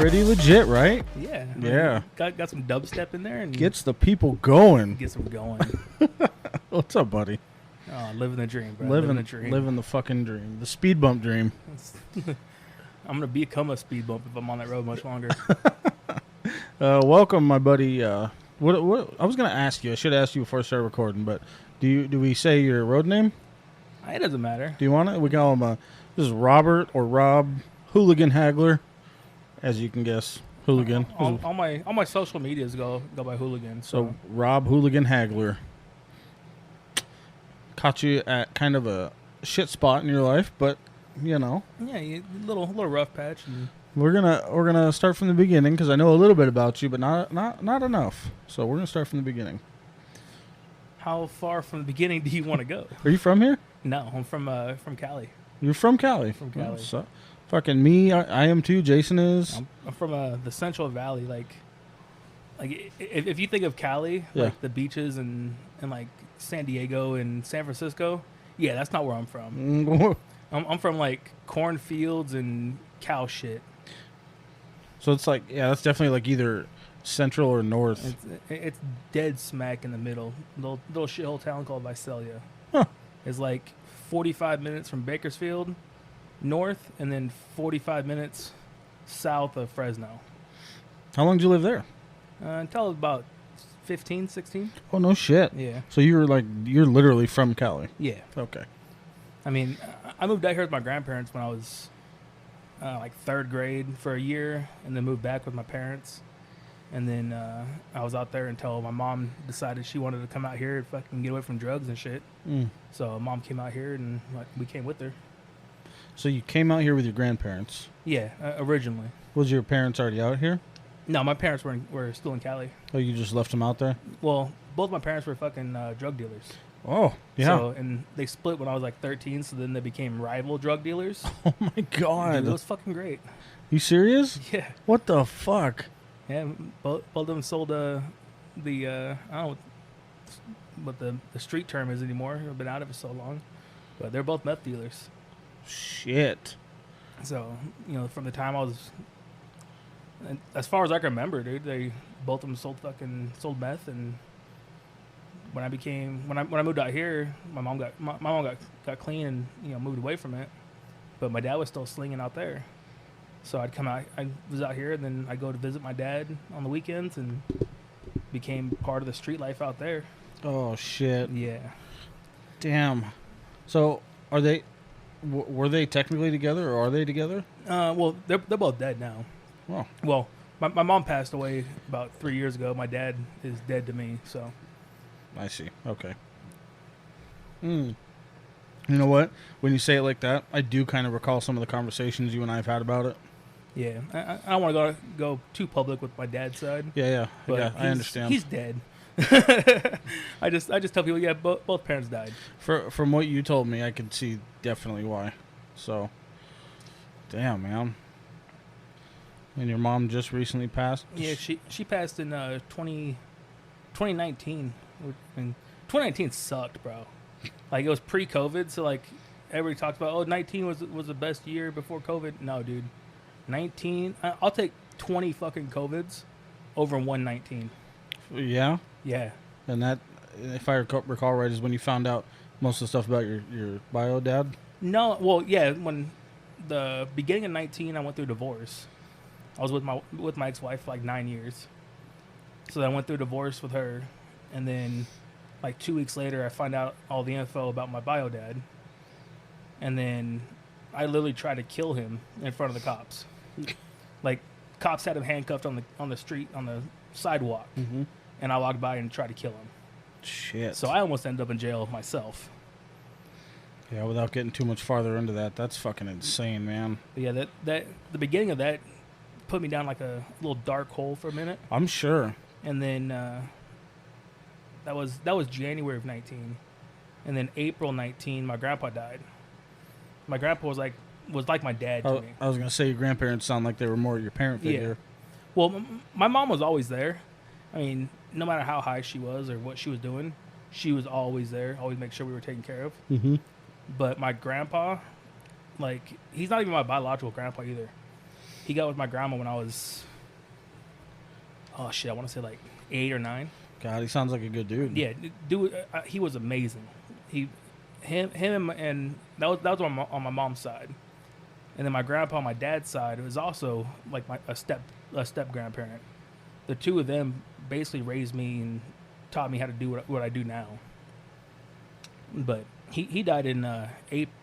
Pretty legit, right? Yeah. Yeah. Got some dubstep in there and Gets the people going. gets them going. What's up, buddy? Oh, living the dream, bro. Living the dream. Living the fucking dream. The speed bump dream. I'm gonna become a speed bump if I'm on that road much longer. Welcome, my buddy. What I was gonna ask you. I should have asked you before I started recording, but do we say your road name? It doesn't matter. Do you want it? We call him this is Robert or Rob Hooligan Hagler, as you can guess. Hooligan. All my social medias go by Hooligan. So Rob Hooligan Hagler. Caught you at kind of a shit spot in your life, but you know. Yeah, little rough patch. And We're gonna start from the beginning because I know a little bit about you, but not enough. So we're gonna start from the beginning. how far from the beginning do you want to go? Are you from here? No, I'm from Cali. You're from Cali. From Cali. Oh, so, fucking me, I am too. Jason is. I'm from the Central Valley. Like if you think of Cali, Yeah. like the beaches and like San Diego and San Francisco, yeah, that's not where I'm from. I'm from like cornfields and cow shit. So it's like, yeah, that's definitely like either central or north. It's dead smack in the middle. Little shithole town called Visalia. Huh. It's like 45 minutes from Bakersfield north, and then 45 minutes south of Fresno. How long did you live there? Until about 15, 16. Oh, no shit. Yeah. So you're literally from Cali. Yeah. Okay. I mean, I moved out here with my grandparents when I was like third grade for a year, and then moved back with my parents. And then I was out there until my mom decided she wanted to come out here and fucking get away from drugs and shit. So mom came out here, and we came with her. So you came out here with your grandparents. Yeah, originally. Was your parents already out here? No, my parents were still in Cali. Oh, you just left them out there? Well, both my parents were fucking drug dealers. Oh, yeah. So, and they split when I was like 13, so then they became rival drug dealers. Oh, my God. Dude, it was fucking great. You serious? Yeah. What the fuck? Yeah, both of them sold I don't know what the street term is anymore. I've been out of it so long. But they're both meth dealers. Shit. So, from the time I was, as far as I can remember, dude, both of them sold meth. And when I moved out here, my mom got clean and moved away from it. But my dad was still slinging out there. So I'd come out. I was out here, and then I'd go to visit my dad on the weekends, and became part of the street life out there. Oh, shit. Yeah. Damn. So are they? Were they technically together, or are they together? Well, they're both dead now. Oh. Well, my mom passed away about 3 years ago. My dad is dead to me. So. I see. Okay. You know what? When you say it like that, I do kind of recall some of the conversations you and I have had about it. Yeah, I don't want to go too public with my dad's side. Yeah. But Yeah, I understand. He's dead. I just tell people, yeah, both parents died. From what you told me, I could see definitely why. So, damn, man. And your mom just recently passed? Yeah, she passed in 2019. And 2019 sucked, bro. Like, it was pre-COVID, so like everybody talks about, 19 was the best year before COVID. No, dude. 19, I'll take 20 fucking COVIDs over 119. Yeah? Yeah. And that, if I recall right, is when you found out most of the stuff about your bio dad? No, well, yeah, when the beginning of 19, I went through divorce. I was with my ex-wife for like 9 years. So I went through divorce with her, and then like 2 weeks later, I find out all the info about my bio dad. And then I literally tried to kill him in front of the cops. Like, cops had him handcuffed on the street, on the sidewalk. Mm-hmm. And I walked by and tried to kill him. Shit. So I almost ended up in jail myself. Yeah, without getting too much farther into that, that's fucking insane, man. But yeah, that the beginning of that put me down like a little dark hole for a minute. I'm sure. And then that was January of 19. And then April 19, my grandpa died. My grandpa was like my dad to me. I was going to say your grandparents sound like they were more your parent figure. Yeah. Well, my mom was always there. I mean, no matter how high she was or what she was doing, she was always there, always make sure we were taken care of. Mm-hmm. But my grandpa, like, he's not even my biological grandpa either. He got with my grandma when I was, oh shit, I want to say like 8 or 9. God, he sounds like a good dude. Yeah, dude, he was amazing. Him, and that was on my mom's side, and then my grandpa on my dad's side was also like a step grandparent. The two of them basically raised me and taught me how to do what I do now. But he died in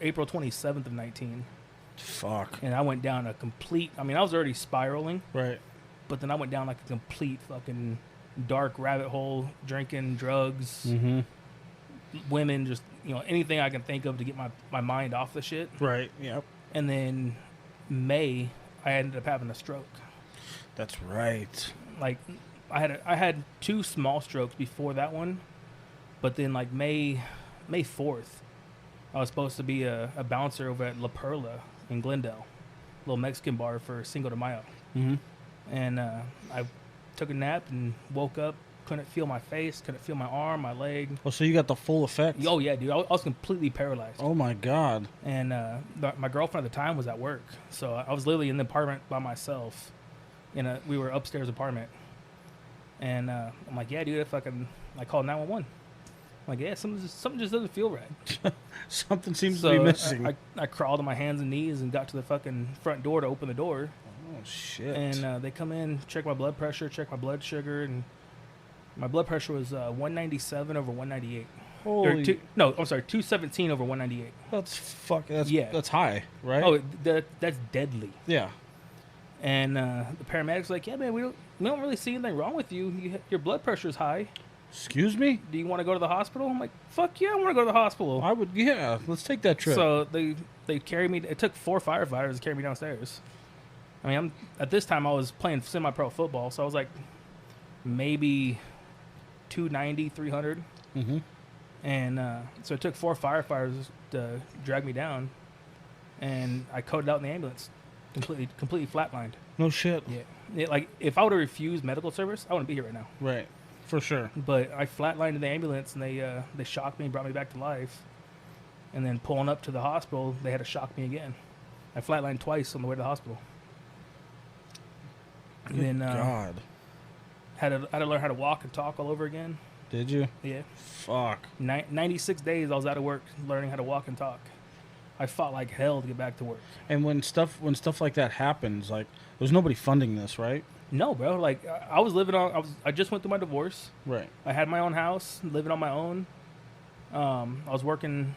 April 27th of 19. Fuck. And I went down a complete. I mean, I was already spiraling, Right. but then I went down like a complete fucking dark rabbit hole, drinking, drugs, Mm-hmm. women, just anything I can think of to get my mind off the shit. Right. Yep. And then May, I ended up having a stroke. That's right. Like I had 2 small strokes before that one, but then like May 4th, I was supposed to be a bouncer over at La Perla in Glendale, little Mexican bar for Cinco de Mayo. Mm-hmm. And I took a nap and woke up, couldn't feel my face, couldn't feel my arm, my leg. Oh, so you got the full effect? Oh yeah, dude, I was completely paralyzed. Oh my God. And my girlfriend at the time was at work, so I was literally in the apartment by myself. We were upstairs apartment, and I'm like, yeah, dude, if I call 911. I'm like, yeah, something just doesn't feel right. Something seems to be missing. I crawled on my hands and knees and got to the fucking front door to open the door. Oh shit. And they come in, check my blood pressure, check my blood sugar, and my blood pressure was 197 over 198. Holy. 217 over 198. That's high, right? Oh, that's deadly. Yeah. And the paramedic's like, yeah, man, we don't really see anything wrong with you. Your blood pressure's high. Excuse me? Do you want to go to the hospital? I'm like, fuck yeah, I want to go to the hospital. I would, yeah. Let's take that trip. So they carried me. It took 4 firefighters to carry me downstairs. I mean, at this time I was playing semi-pro football, so I was like maybe 290, 300. Mm-hmm. And so it took 4 firefighters to drag me down, and I coded out in the ambulance, completely flatlined. No shit. Yeah, like if I would have refused medical service, I wouldn't be here right now. Right. For sure. But I flatlined in the ambulance, and they shocked me and brought me back to life. And then pulling up to the hospital, they had to shock me again. I flatlined twice on the way to the hospital. And then God. had to learn how to walk and talk all over again. Did you? Yeah. Fuck. 96 days I was out of work learning how to walk and talk. I fought like hell to get back to work. And when stuff like that happens, like there's nobody funding this, right? No, bro. Like I was living on. I just went through my divorce. Right. I had my own house, living on my own. I was working.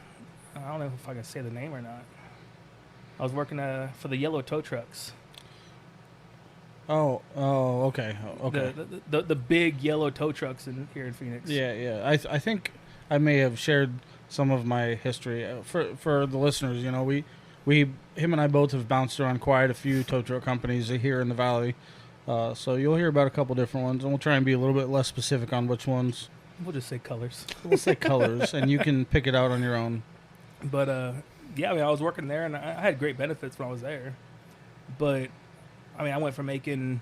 I don't know if I can say the name or not. I was working for the yellow tow trucks. Oh, okay. Okay. The big yellow tow trucks here in Phoenix. Yeah. I think I may have shared some of my history for the listeners. Him and I both have bounced around quite a few tow truck companies here in the valley. So you'll hear about a couple different ones, and we'll try and be a little bit less specific on which ones. We'll just say colors. We'll say colors, and you can pick it out on your own. But yeah, I mean, I was working there, and I had great benefits when I was there. But I mean, I went from making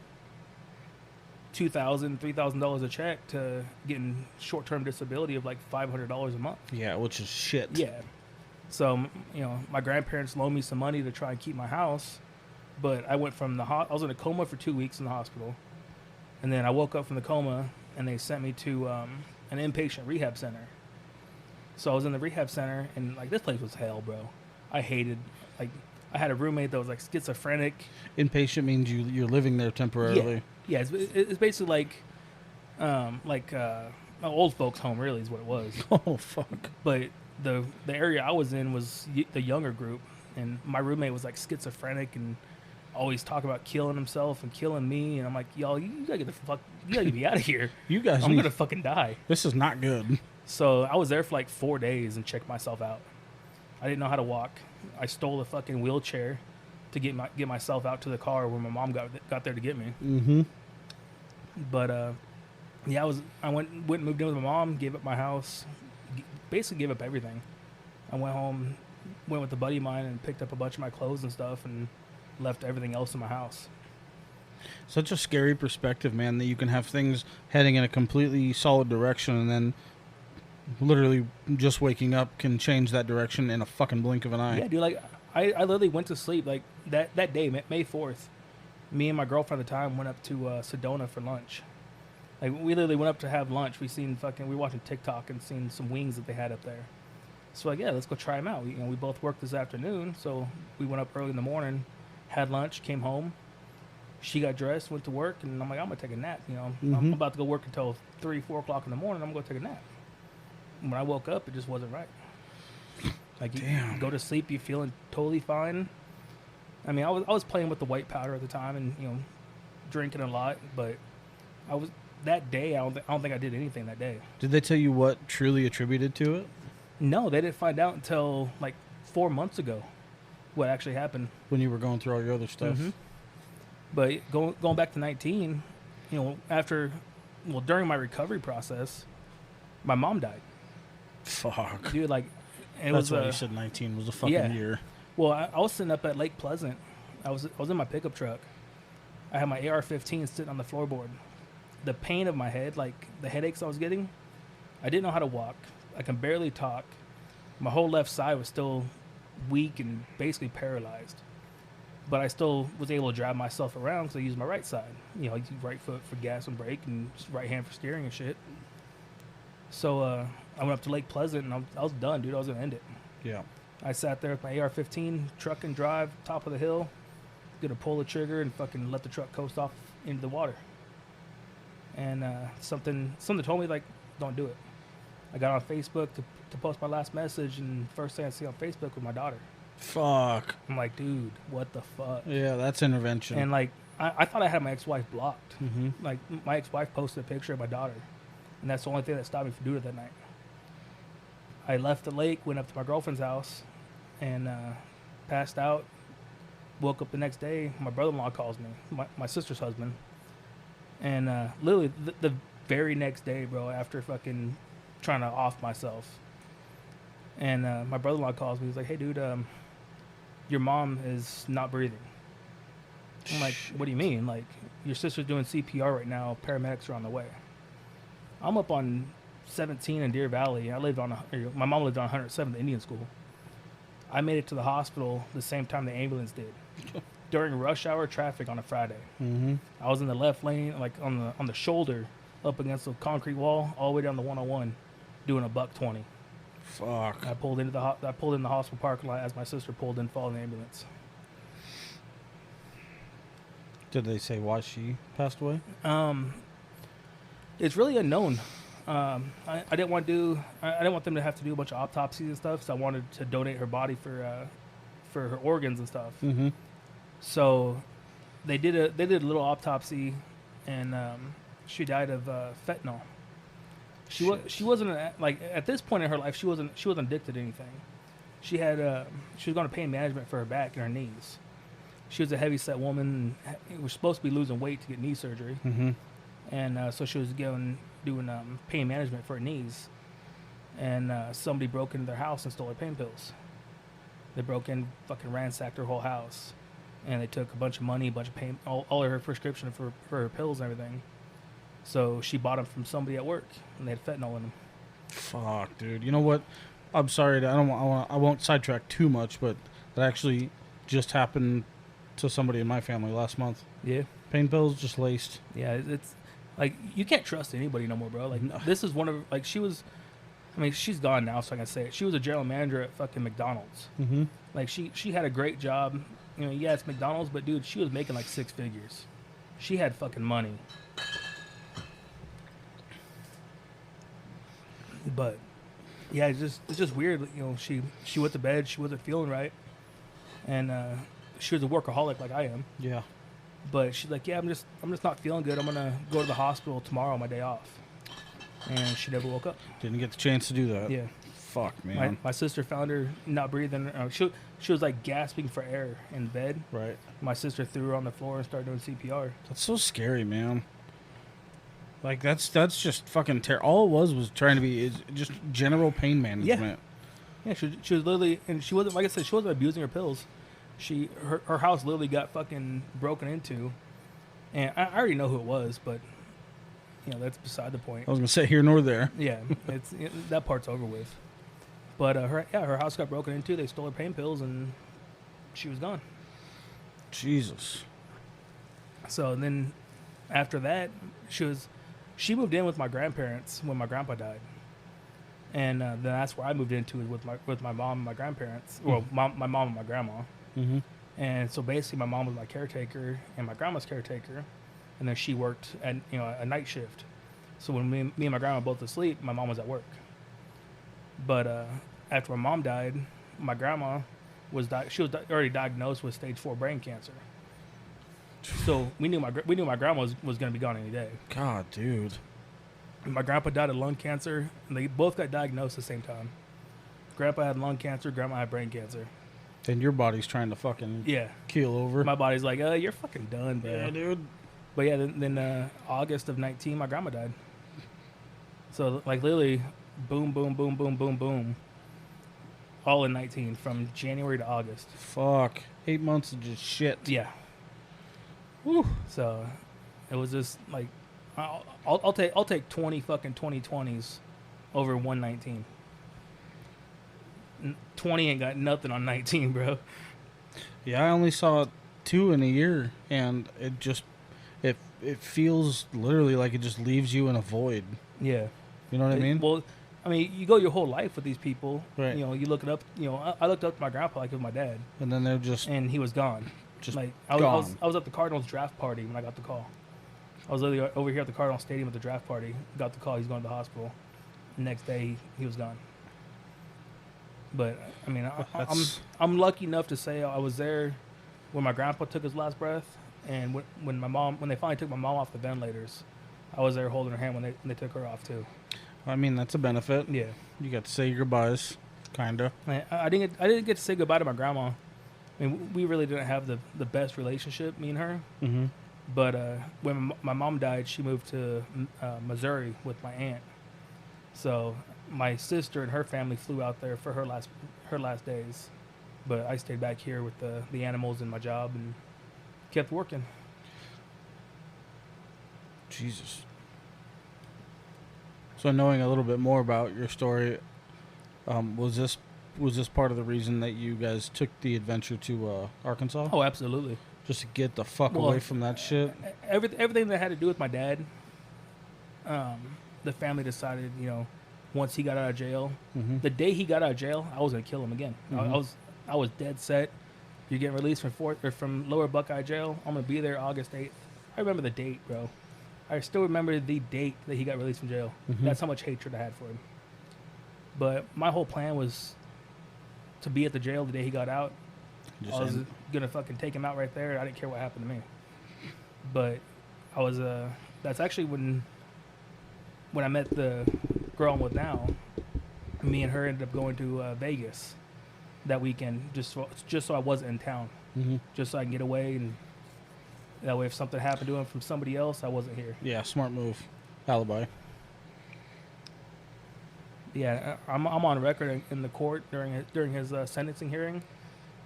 $2,000, $3,000 a check to getting short-term disability of like $500 a month. Yeah, which is shit. Yeah. So my grandparents loaned me some money to try and keep my house. But I went from I was in a coma for 2 weeks in the hospital. And then I woke up from the coma, and they sent me to an inpatient rehab center. So I was in the rehab center, and like this place was hell, bro. I hated, like, I had a roommate that was like schizophrenic. Inpatient means you're living there temporarily. Yeah, it's basically like an old folks home, really, is what it was. Oh, fuck. But the area I was in was the younger group, and my roommate was like schizophrenic and always talk about killing himself and killing me, and I'm like, y'all, you gotta get me out of here. You guys, I'm gonna fucking die. This is not good. So I was there for like 4 days and checked myself out. I didn't know how to walk. I stole a fucking wheelchair to get myself out to the car where my mom got there to get me. Mm-hmm. But yeah, I went and moved in with my mom, gave up my house, basically gave up everything. I went home, went with a buddy of mine, and picked up a bunch of my clothes and stuff, and left everything else in my house. Such a scary perspective, man, that you can have things heading in a completely solid direction, and then literally just waking up can change that direction in a fucking blink of an eye. Yeah, dude, like I literally went to sleep like that day, May 4th. Me and my girlfriend at the time went up to Sedona for lunch. Like, we literally went up to have lunch. We were watching TikTok and seen some wings that they had up there. So, like, yeah, let's go try them out. We both worked this afternoon, so we went up early in the morning, had lunch, came home. She got dressed, went to work, and I'm like, I'm going to take a nap. I'm about to go work until 3, 4 o'clock in the morning. I'm going to take a nap. When I woke up, it just wasn't right. Like, you go to sleep, you're feeling totally fine. I mean, I was playing with the white powder at the time and, drinking a lot, but that day, I don't think I did anything that day. Did they tell you what truly attributed to it? No, they didn't find out until like 4 months ago what actually happened. When you were going through all your other stuff. Mm-hmm. But going back to 19, during my recovery process, my mom died. Fuck. Dude, like, That's why you said 19 was a fucking year. Well, I was sitting up at Lake Pleasant. I was in my pickup truck. I had my AR-15 sitting on the floorboard. The pain of my head, like the headaches I was getting, I didn't know how to walk. I can barely talk. My whole left side was still weak and basically paralyzed. But I still was able to drive myself around because I used my right side. Right foot for gas and brake and right hand for steering and shit. So I went up to Lake Pleasant and I was done, dude. I was going to end it. Yeah. I sat there with my AR-15, truck and drive, top of the hill, gonna pull the trigger and fucking let the truck coast off into the water. And something told me, like, don't do it. I got on Facebook to post my last message, and first thing I see on Facebook was my daughter. Fuck. I'm like, dude, what the fuck? Yeah, that's intervention. And, like, I thought I had my ex-wife blocked. Mm-hmm. Like, my ex-wife posted a picture of my daughter, and that's the only thing that stopped me from doing it that night. I left the lake, went up to my girlfriend's house, and passed out. Woke up the next day. My brother-in-law calls me, my sister's husband. And literally the very next day, bro, after fucking trying to off myself. And my brother-in-law calls me. He's like, hey, dude, your mom is not breathing. I'm like, what do you mean? Like, your sister's doing CPR right now. Paramedics are on the way. I'm up on 17 in Deer Valley. My mom lived on 107th Indian School. I made it to the hospital the same time the ambulance did. During rush hour traffic on a Friday. Mm-hmm. I was in the left lane, like on the shoulder, up against the concrete wall, all the way down to 101, doing a $120. Fuck. I pulled in the hospital parking lot as my sister pulled in, following the ambulance. Did they say why she passed away? It's really unknown. I didn't want them to have to do a bunch of autopsies and stuff, so I wanted to donate her body for her organs and stuff. Mm-hmm. So they did a little autopsy, and she died of fentanyl. She wasn't like, at this point in her life, she wasn't addicted to anything. She was going to pain management for her back and her knees. She was a heavy-set woman and was supposed to be losing weight to get knee surgery. Mm-hmm. And so she was doing pain management for her knees. And somebody broke into their house and stole her pain pills. They broke in, fucking ransacked her whole house. And they took a bunch of money, a bunch of pain, all of her prescription for her pills and everything. So she bought them from somebody at work, and they had fentanyl in them. Fuck, dude. You know what? I'm sorry. I won't sidetrack too much, but that actually just happened to somebody in my family last month. Yeah. Pain pills just laced. Yeah, it's like, you can't trust anybody no more, bro. Like, No. This is one of, like, she's gone now, so I can say it. She was a general manager at fucking McDonald's. Mm-hmm. Like, she had a great job. Yeah, it's McDonald's, but dude, she was making like 6 figures. She had fucking money. But yeah, it's just weird. She went to bed. She wasn't feeling right, and she was a workaholic like I am. Yeah. But she's like, yeah, I'm just not feeling good. I'm gonna go to the hospital tomorrow on my day off. And she never woke up. Didn't get the chance to do that. Yeah. Fuck, man. My sister found her not breathing. She was like gasping for air in bed. Right. My sister threw her on the floor and started doing CPR. That's so scary, man. Like, that's just fucking terrible. All it was trying to be is just general pain management. Yeah, she was literally, and she wasn't, like I said, she wasn't abusing her pills. Her house literally got fucking broken into, and I already know who it was, but that's beside the point. I was gonna say here nor there. Yeah, that part's over with. But her house got broken into. They stole her pain pills, and she was gone. Jesus. So then after that, she moved in with my grandparents when my grandpa died. And then that's where I moved into, is with my mom and my grandparents. Well, my mom and my grandma. Mm-hmm. And so basically, my mom was my caretaker and my grandma's caretaker, and then she worked at a night shift. So when me and my grandma were both asleep, my mom was at work. But after my mom died, my grandma was already diagnosed with stage 4 brain cancer. So we knew my grandma was going to be gone any day. God, dude. My grandpa died of lung cancer, and they both got diagnosed at the same time. Grandpa had lung cancer, grandma had brain cancer. And your body's trying to fucking keel over. My body's like, you're fucking done, bro. Yeah, dude. But yeah, then August of 19, my grandma died. So like literally, boom, boom, boom, boom, boom, boom, all in 19 from January to August. Fuck, 8 months of just shit. Yeah. Woo. So it was just like, I'll take 20 fucking 2020s over 119. 20 ain't got nothing on 19, bro. Yeah, I only saw 2 in a year, and it feels literally like it just leaves you in a void. Yeah. You know what I mean? Well, I mean, you go your whole life with these people. Right. You look it up. I looked up to my grandpa like it was my dad. And then they're just... And he was gone. Just like gone. I was at the Cardinals draft party when I got the call. I was literally over here at the Cardinals Stadium at the draft party. Got the call. He's going to the hospital. The next day, he was gone. But I mean, I'm lucky enough to say I was there when my grandpa took his last breath, and when they finally took my mom off the ventilators, I was there holding her hand when they took her off too. I mean, that's a benefit. Yeah, you got to say your goodbyes, kinda. I didn't get to say goodbye to my grandma. I mean, we really didn't have the best relationship, me and her. Mm-hmm. But when my mom died, she moved to Missouri with my aunt. So my sister and her family flew out there for her last days. But I stayed back here with the animals and my job and kept working. Jesus. So knowing a little bit more about your story, was this part of the reason that you guys took the adventure to Arkansas? Oh, absolutely. Just to get the fuck away from that shit? Everything that had to do with my dad, the family decided, once he got out of jail, the day he got out of jail, I was going to kill him again. Mm-hmm. I was dead set. You're getting released from Lower Buckeye Jail. I'm going to be there August 8th. I remember the date, bro. I still remember the date that he got released from jail. Mm-hmm. That's how much hatred I had for him. But my whole plan was to be at the jail the day he got out. I was going to fucking take him out right there. I didn't care what happened to me. But I was, that's actually when I met the girl I'm with now. Me and her ended up going to Vegas that weekend just so I wasn't in town. Mm-hmm. Just so I can get away, and that way if something happened to him from somebody else, I wasn't here. Yeah, smart move. Alibi. Yeah, I'm on record in the court during his sentencing hearing,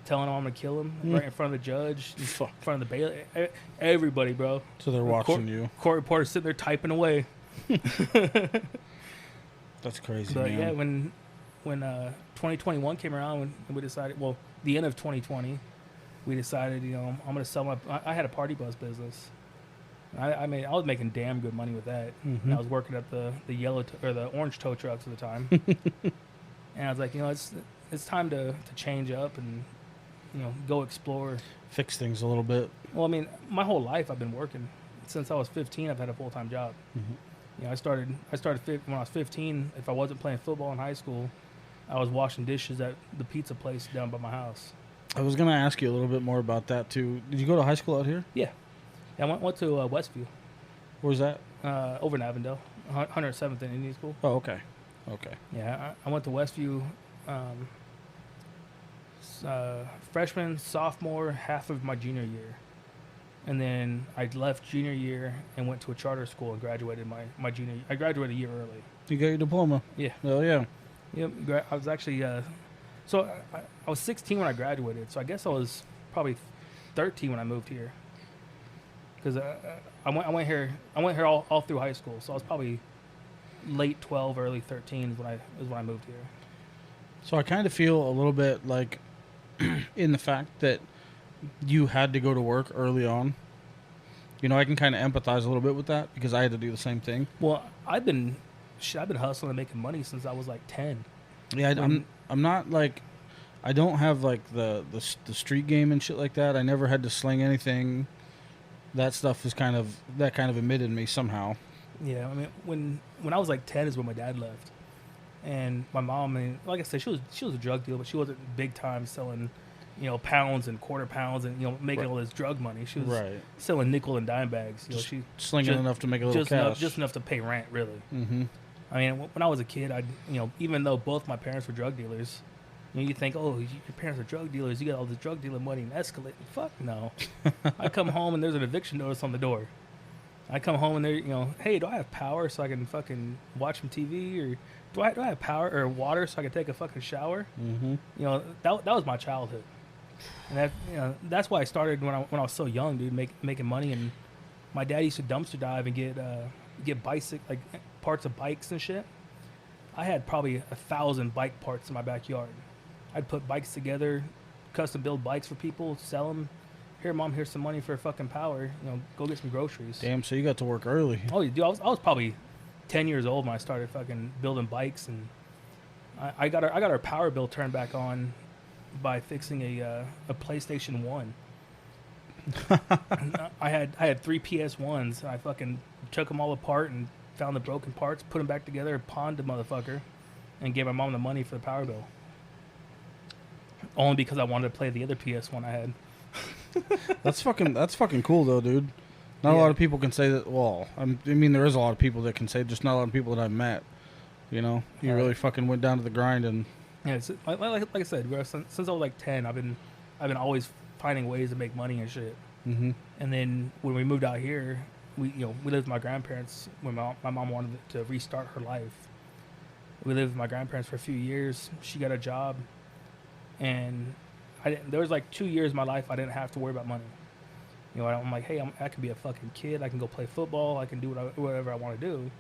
telling him I'm gonna kill him right in front of the judge, in front of the bailiff, everybody, bro. So they're watching you. Court reporters sitting there typing away. That's crazy, But man. yeah, when 2021 came around, when we decided, well, the end of 2020, we decided, I'm gonna sell I had a party bus business. I was making damn good money with that. Mm-hmm. And I was working at the yellow or the orange tow trucks at the time. And I was like, it's time to change up and go explore, fix things a little bit. Well, I mean, my whole life I've been working. Since I was 15, I've had a full-time job. Mm-hmm. I started when I was 15. If I wasn't playing football in high school, I was washing dishes at the pizza place down by my house. I was gonna ask you a little bit more about that too. Did you go to high school out here? Yeah, I went to Westview. Where's that? Over in Avondale, 107th and Indian School. Oh, okay. Okay. Yeah, I went to Westview freshman, sophomore, half of my junior year. And then I left junior year and went to a charter school and graduated my junior year. I graduated a year early. You got your diploma? Yeah. Oh, yeah. Yep. I was actually, so I was 16 when I graduated. So I guess I was probably 13 when I moved here. Because I went here all through high school. So I was probably late 12, early 13 is when I moved here. So I kind of feel a little bit like in the fact that you had to go to work early on, You know, I can kind of empathize a little bit with that because I had to do the same thing. Well, I've been hustling and making money since I was like 10. Yeah, I'm not like I don't have like the street game and shit like that. I never had to sling anything. That stuff is kind of admitted me somehow. Yeah, I mean, when I was like 10 is when my dad left, and my mom, and like I said, she was a drug dealer, but she wasn't big time selling, pounds and quarter pounds and making all this drug money. She was selling nickel and dime bags. She slinging enough to make a little cash, just enough to pay rent, really. Mm-hmm. I mean, when I was a kid, even though both my parents were drug dealers, you think, oh, your parents are drug dealers, you got all this drug dealing money and escalate. Fuck no. I come home and there's an eviction notice on the door. I come home and they're, hey, do I have power so I can fucking watch some TV, or do I have power or water so I can take a fucking shower? Mm-hmm. That was my childhood, and that's why I started when I was so young, dude, making money. And my dad used to dumpster dive and get bicycle parts of bikes and shit. I had probably 1,000 bike parts in my backyard. I'd put bikes together, custom build bikes for people, sell them. Here, Mom, here's some money for fucking power. Go get some groceries. Damn, so you got to work early. Oh, dude, I was probably 10 years old when I started fucking building bikes, and I got our power bill turned back on by fixing a PlayStation 1. I had 3 PS1s, and I fucking took them all apart and found the broken parts, put them back together, pawned the motherfucker, and gave my mom the money for the power bill. Only because I wanted to play the other PS1 I had. That's fucking cool though, dude. Not a lot of people can say that. Well, I mean, there is a lot of people that can say, just not a lot of people that I've met. You really fucking went down to the grind and. Yeah, it's, like I said, since I was like 10, I've been always finding ways to make money and shit. Mm-hmm. And then when we moved out here, we lived with my grandparents when my mom wanted to restart her life. We lived with my grandparents for a few years. She got a job, and there was like 2 years of my life I didn't have to worry about money. I'm like, hey, I can be a fucking kid. I can go play football. I can do whatever I want to do.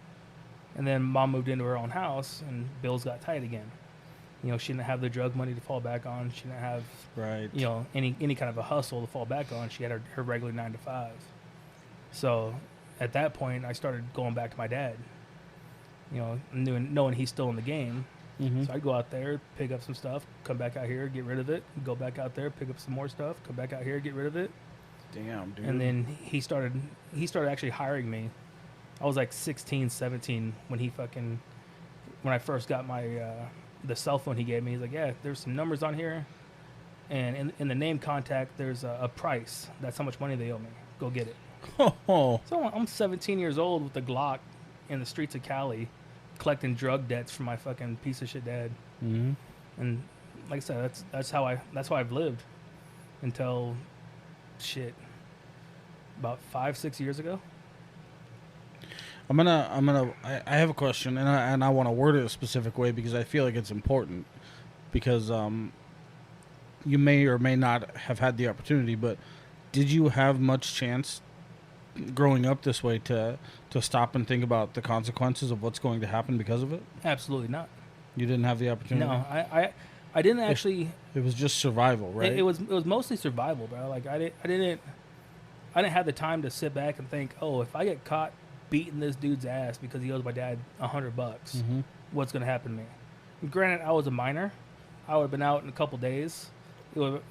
And then Mom moved into her own house, and bills got tight again. She didn't have the drug money to fall back on. She didn't have, any kind of a hustle to fall back on. She had her regular 9 to 5. So at that point, I started going back to my dad. Knowing he's still in the game. Mm-hmm. So I'd go out there, pick up some stuff, come back out here, get rid of it, go back out there, pick up some more stuff, come back out here, get rid of it. Damn, dude. And then he started actually hiring me. I was like 16, 17 when I first got my the cell phone he gave me. He's like, yeah, there's some numbers on here, and in the name contact there's a price. That's how much money they owe me. Go get it. Oh. So I'm 17 years old with a Glock in the streets of Cali, collecting drug debts from my fucking piece of shit dad. Mm-hmm. And like I said, that's how I've lived until about 5-6 years ago. I have a question, and I want to word it a specific way because I feel like it's important. Because you may or may not have had the opportunity, but did you have much chance growing up this way to stop and think about the consequences of what's going to happen because of it? Absolutely not. You didn't have the opportunity? No, I didn't actually. It was just survival, right? It was mostly survival, bro. Like I didn't have the time to sit back and think, oh, if I get caught beating this dude's ass because he owes my dad $100, mm-hmm. what's gonna happen to me? Granted, I was a minor. I would have been out in a couple days. It would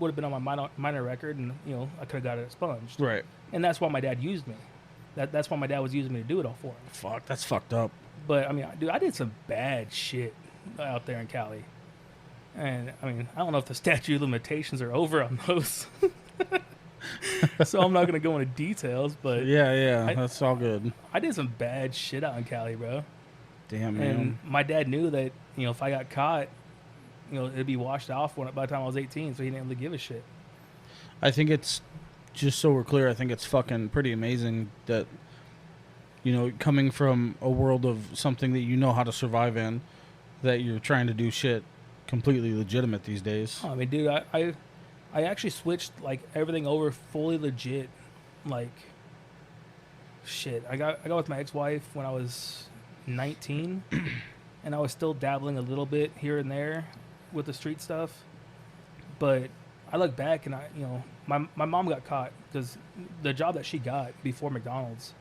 have been on my minor record, and I could have got it expunged. Right. And that's why my dad used me. That's why my dad was using me to do it all for him. Fuck, that's fucked up. But I mean, dude, I did some bad shit out there in Cali. And I mean, I don't know if the statute of limitations are over on those. So I'm not gonna go into details, but yeah, that's all good. I did some bad shit out in Cali, bro. Damn, man. And my dad knew that if I got caught, it'd be washed off by the time I was 18, so he didn't really give a shit. I think it's just so we're clear. I think it's fucking pretty amazing that coming from a world of something that you know how to survive in, that you're trying to do shit completely legitimate these days. Oh, I mean, dude, I actually switched like everything over fully legit. Like, shit, I got with my ex-wife when I was 19, and I was still dabbling a little bit here and there with the street stuff. But I look back and my mom got caught because the job that she got before McDonald's,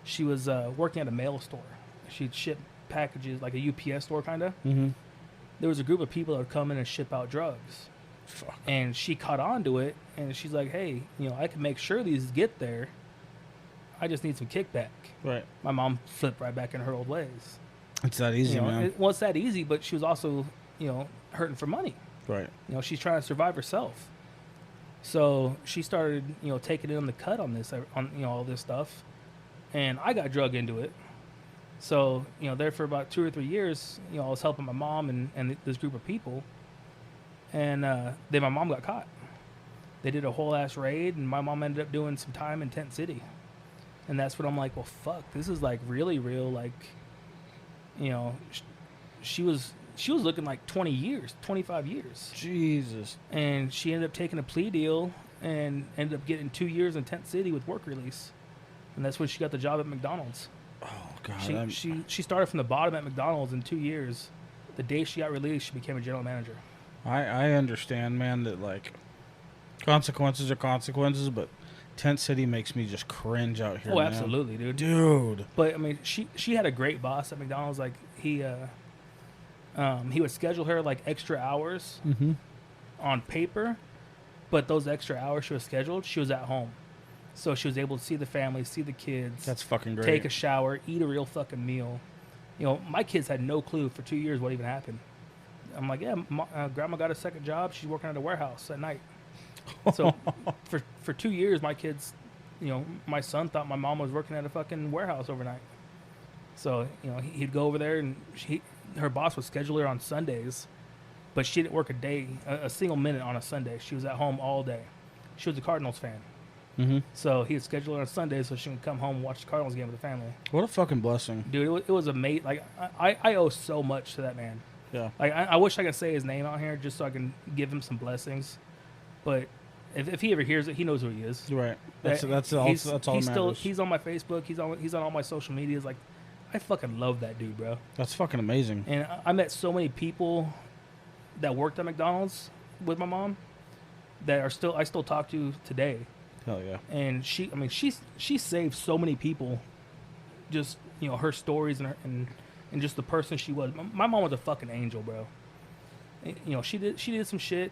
she was working at a mail store. She'd ship packages like a UPS store kind of. Mm-hmm. There was a group of people that would come in and ship out drugs. Fuck. And she caught on to it, and she's like, hey, I can make sure these get there. I just need some kickback. Right. My mom flipped right back in her old ways. It's that easy, man. Well, it's that easy, but she was also, hurting for money. Right. She's trying to survive herself. So she started, taking in the cut on this, on all this stuff. And I got drug into it. So, there for about 2 or 3 years, I was helping my mom and this group of people. And then my mom got caught. They did a whole ass raid, and my mom ended up doing some time in Tent City. And that's when I'm like, well, fuck, this is like really real. Like, she was looking like 20 years, 25 years. Jesus. And she ended up taking a plea deal and ended up getting 2 years in Tent City with work release. And that's when she got the job at McDonald's. Oh, God. She started from the bottom at McDonald's in 2 years. The day she got released, she became a general manager. I understand, man, that, like, consequences are consequences, but Tent City makes me just cringe out here, Oh, man. absolutely, dude. Dude. But, I mean, she had a great boss at McDonald's. Like, he would schedule her, like, extra hours on paper, but those extra hours she was scheduled, she was at home. So she was able to see the family, see the kids. That's fucking great. Take a shower, eat a real fucking meal. My kids had no clue for 2 years what even happened. I'm like, yeah, Grandma got a second job. She's working at a warehouse at night. So for 2 years, my kids, my son thought my mom was working at a fucking warehouse overnight. So, he'd go over there, and her boss would schedule her on Sundays, but she didn't work a single minute on a Sunday. She was at home all day. She was a Cardinals fan. Mm-hmm. So he'd schedule her on Sundays so she could come home and watch the Cardinals game with the family. What a fucking blessing. Dude, it was amazing. Like, I owe so much to that man. Yeah. Like, I wish I could say his name out here just so I can give him some blessings. But if he ever hears it, he knows who he is. Right. That's all that matters. He's on my Facebook. He's on all my social medias. Like, I fucking love that dude, bro. That's fucking amazing. And I met so many people that worked at McDonald's with my mom that I still talk to today. Hell yeah. And she saved so many people. Just her stories and just the person she was. My mom was a fucking angel, bro. She did some shit.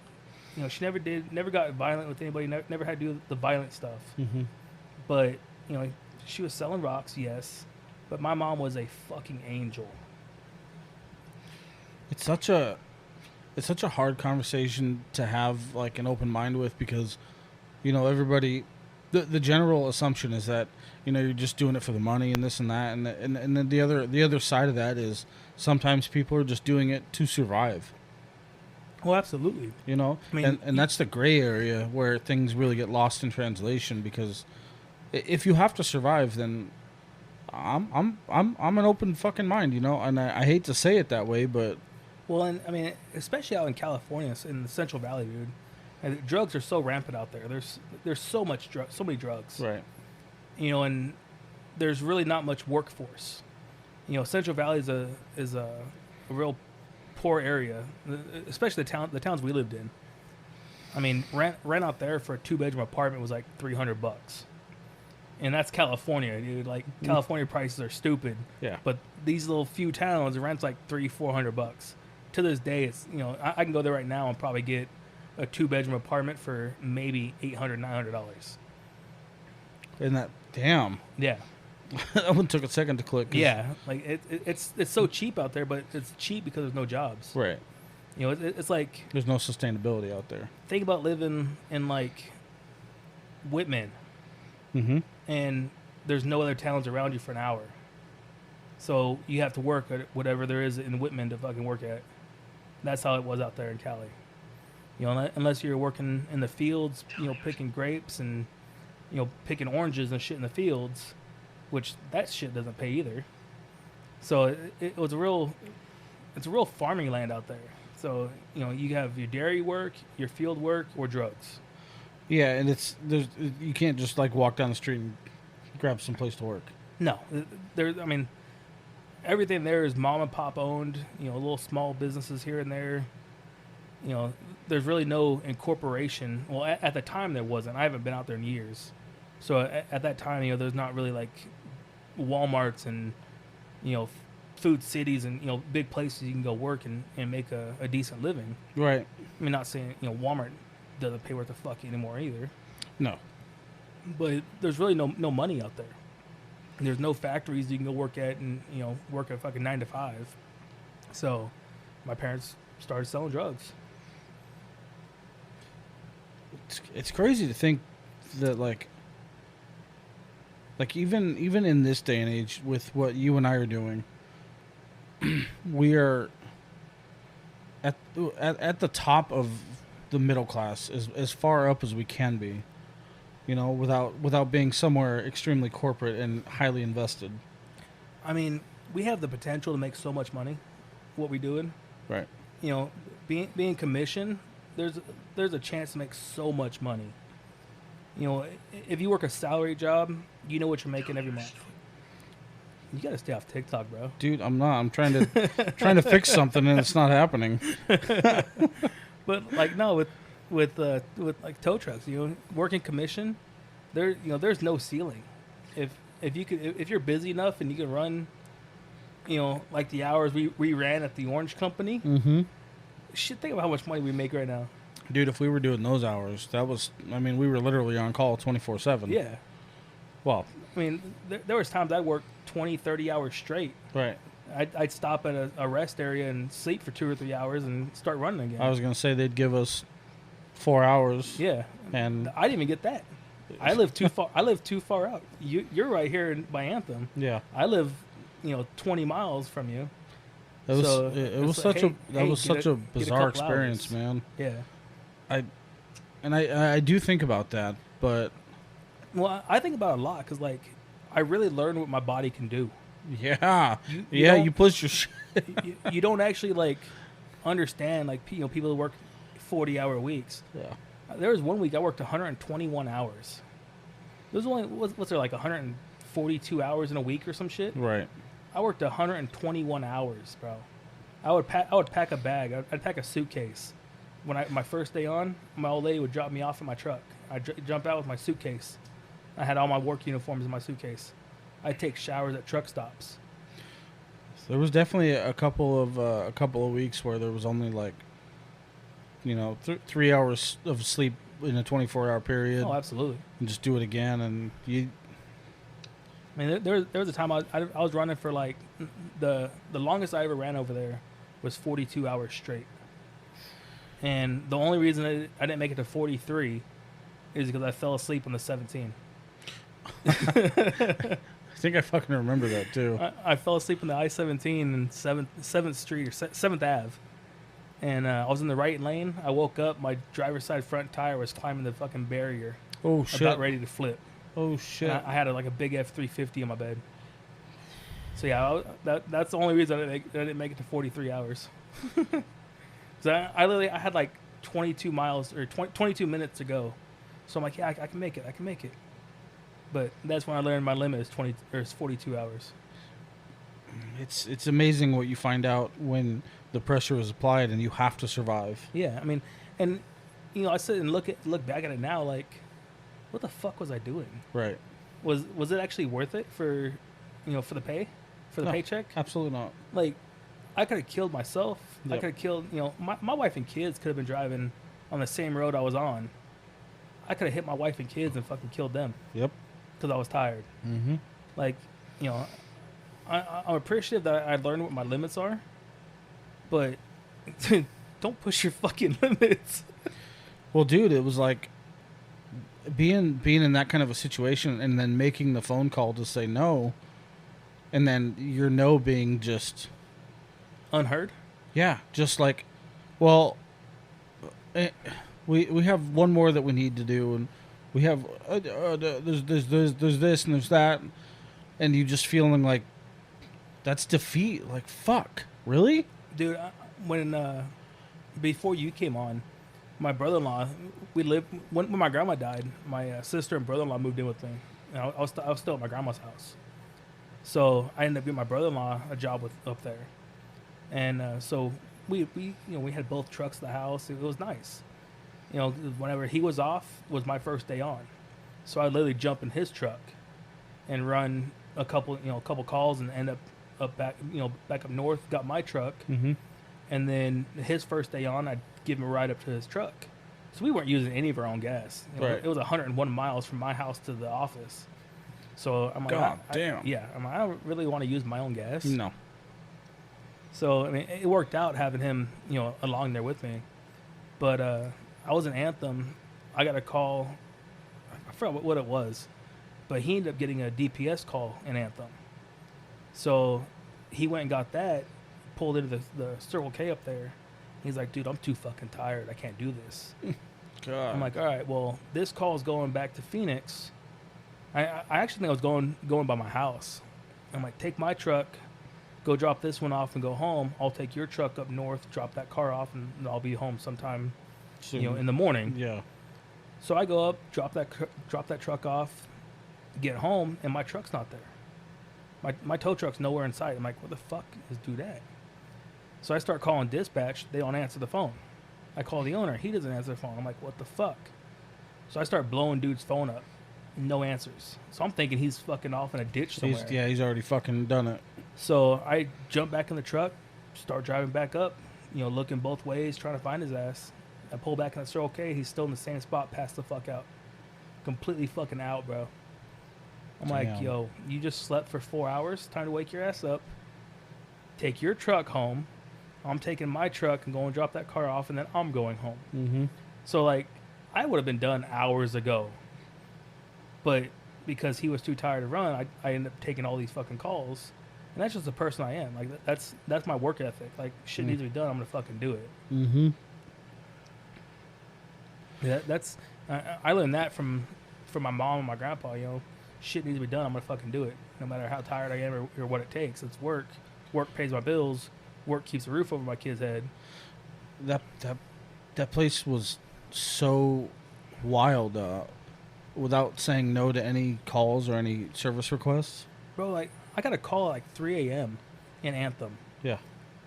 She never got violent with anybody. Never had to do the violent stuff. Mm-hmm. But she was selling rocks, yes. But my mom was a fucking angel. It's such a hard conversation to have, like, an open mind with, because everybody, the general assumption is that you're just doing it for the money and this and that, and then the other side of that is sometimes people are just doing it to survive. Oh, absolutely. And that's the gray area where things really get lost in translation, because if you have to survive, then I'm an open fucking mind, and I hate to say it that way, but well, and I mean, especially out in California, in the Central Valley, dude. And drugs are so rampant out there. There's so many drugs. Right. And there's really not much workforce. Central Valley is a real poor area, especially the towns we lived in. I mean, rent out there for a 2-bedroom apartment was like $300, and that's California, dude. Like, California prices are stupid. Yeah. But these little few towns, the rent's like $300-400. To this day, it's I can go there right now and probably get a 2-bedroom apartment for maybe $800-900. And that, damn. Yeah. That one took a second to click. Yeah, like it's so cheap out there, but it's cheap because there's no jobs. Right. It's like, there's no sustainability out there. Think about living in, like, Whitman, and there's no other towns around you for an hour. So you have to work at whatever there is in Whitman to fucking work at. That's how it was out there in Cali. Unless you're working in the fields, picking grapes and, picking oranges and shit in the fields, which that shit doesn't pay either. So it's a real farming land out there. So, you have your dairy work, your field work, or drugs. Yeah, and you can't just, like, walk down the street and grab some place to work. No, everything there is mom and pop owned. Little small businesses here and there. you know, there's really no incorporation. Well, at the time there wasn't. I haven't been out there in years. So at that time, you know, there's not really like Walmarts and, you know, food cities and, you know, big places you can go work and make a decent living. Right. I mean, not saying, you know, Walmart doesn't pay worth the fuck anymore either. No. But there's really no money out there. There's no factories you can go work at and, you know, work a fucking 9 to 5. So my parents started selling drugs. It's crazy to think that like even in this day and age with what you and I are doing, we are at the top of the middle class, as far up as we can be, you know, without being somewhere extremely corporate and highly invested. I mean, we have the potential to make so much money, what we doing. Right. You know, being commission, there's a chance to make so much money. You know, if you work a salary job, you know what you're making every month. You gotta stay off TikTok, bro. Dude, I'm not. I'm trying to fix something and it's not happening. But like no, with like tow trucks, you know, working commission, there's no ceiling. If you're busy enough and you can run, you know, like the hours we ran at the Orange Company. Mm-hmm. Shit, think about how much money we make right now. Dude, if we were doing those hours, we were literally on call 24/7. Yeah. Well, I mean, there was times I'd work 20, 30 hours straight. right. I'd stop at a rest area and sleep for 2 or 3 hours and start running again. I was going to say they'd give us 4 hours. Yeah. And I didn't even get that. I live too far. I live too far out. You're right here by Anthem. yeah. I live, you know, 20 miles from you. It was So it was it's such like, such a get a bizarre couple experience, hours. man. Yeah. I do think about that, but Well, I think about it a lot because, like, I really learned what my body can do. yeah. You don't- You push your shit. you don't actually, like, understand, like, you know, people who work 40-hour weeks. Yeah. There was one week I worked 121 hours. There was only, what's there, like 142 hours in a week or some shit? Right. I worked 121 hours, bro. I would pack a bag. I'd pack a suitcase. When my first day on, my old lady would drop me off in my truck. I'd jump out with my suitcase. I had all my work uniforms in my suitcase. I'd take showers at truck stops. There was definitely a couple of weeks where there was only like, you know, 3 hours of sleep in a 24-hour period. Oh, absolutely. And just do it again, and you. I mean, there was a time I was running for like the longest I ever ran over there was 42 hours straight. And the only reason I didn't make it to 43 is because I fell asleep on the 17. I think I fucking remember that too. I fell asleep on the I-17 and 7th Street or 7th Ave. And I was in the right lane. I woke up. My driver's side front tire was climbing the fucking barrier. Oh, shit. About ready to flip. Oh, shit. And I had like a big F-350 in my bed. So yeah, that's the only reason I didn't make it to 43 hours. So I had like 22 miles or 22 minutes to go. So I'm like, yeah, I can make it. I can make it. But that's when I learned my limit is 42 hours. It's amazing what you find out when the pressure is applied and you have to survive. Yeah, I mean, and you know, I sit and look back at it now, like, what the fuck was I doing? Right. Was it actually worth it for, you know, for the paycheck? Absolutely not. Like, I could have killed myself. Yep. I could have killed, you know, my wife and kids could have been driving on the same road I was on. I could have hit my wife and kids and fucking killed them. Yep. Because I was tired. Mm-hmm. Like, you know, I'm appreciative that I learned what my limits are, but don't push your fucking limits. Well, dude, it was like being in that kind of a situation and then making the phone call to say no, and then your no being just unheard. Yeah, just like, well, we have one more that we need to do, and we have there's this and there's that, and you just feeling like that's defeat. Like, fuck, really, dude. When before you came on, my brother-in-law, we lived when my grandma died. My sister and brother-in-law moved in with me. And I was still at my grandma's house, so I ended up getting my brother-in-law a job up there, and so we had both trucks at the house. It was nice. You know, whenever he was off was my first day on, so I literally jump in his truck and run a couple calls and end up back up north. Got my truck, Mm-hmm. and then his first day on, I'd give him a ride up to his truck. So we weren't using any of our own gas. You know, Right. It was 101 miles from my house to the office. So I'm like, God damn. I don't really want to use my own gas. No. So I mean, it worked out having him, along there with me. But I was in Anthem. I got a call. I forgot what it was, but he ended up getting a DPS call in Anthem. So he went and got that, pulled into the Circle K up there. He's like, dude, I'm too fucking tired. I can't do this. God. I'm like, all right, well, this call is going back to Phoenix. I actually think I was going by my house. I'm like, take my truck, go drop this one off and go home. I'll take your truck up north, drop that car off, and I'll be home sometime, Soon. in the morning. Yeah. So I go up, drop that truck off, get home, and my truck's not there. My tow truck's nowhere in sight. I'm like, what the fuck is do that? So I start calling dispatch. They don't answer the phone. I call the owner. He doesn't answer the phone. I'm like, what the fuck? So I start blowing dude's phone up. No answers. So I'm thinking he's fucking off in a ditch somewhere. He's already fucking done it. So I jump back in the truck, start driving back up, looking both ways, trying to find his ass. I pull back in the Circle K. He's still in the same spot, passed the fuck out. Completely fucking out, bro. I'm like, Damn. yo, you just slept for 4 hours. Time to wake your ass up. Take your truck home. I'm taking my truck and going to drop that car off, and then I'm going home. Mm-hmm. So, like, I would have been done hours ago. But because he was too tired to run, I ended up taking all these fucking calls. And that's just the person I am. Like, that's my work ethic. Like, shit needs to be done. I'm going to fucking do it. Mm-hmm. Yeah, I learned that from my mom and my grandpa. Shit needs to be done. I'm gonna fucking do it, no matter how tired I am or what it takes. It's work. Work pays my bills. Work keeps a roof over my kid's head. That place was so wild. Without saying no to any calls or any service requests. Bro, like, I got a call at like 3 a.m. in Anthem. Yeah.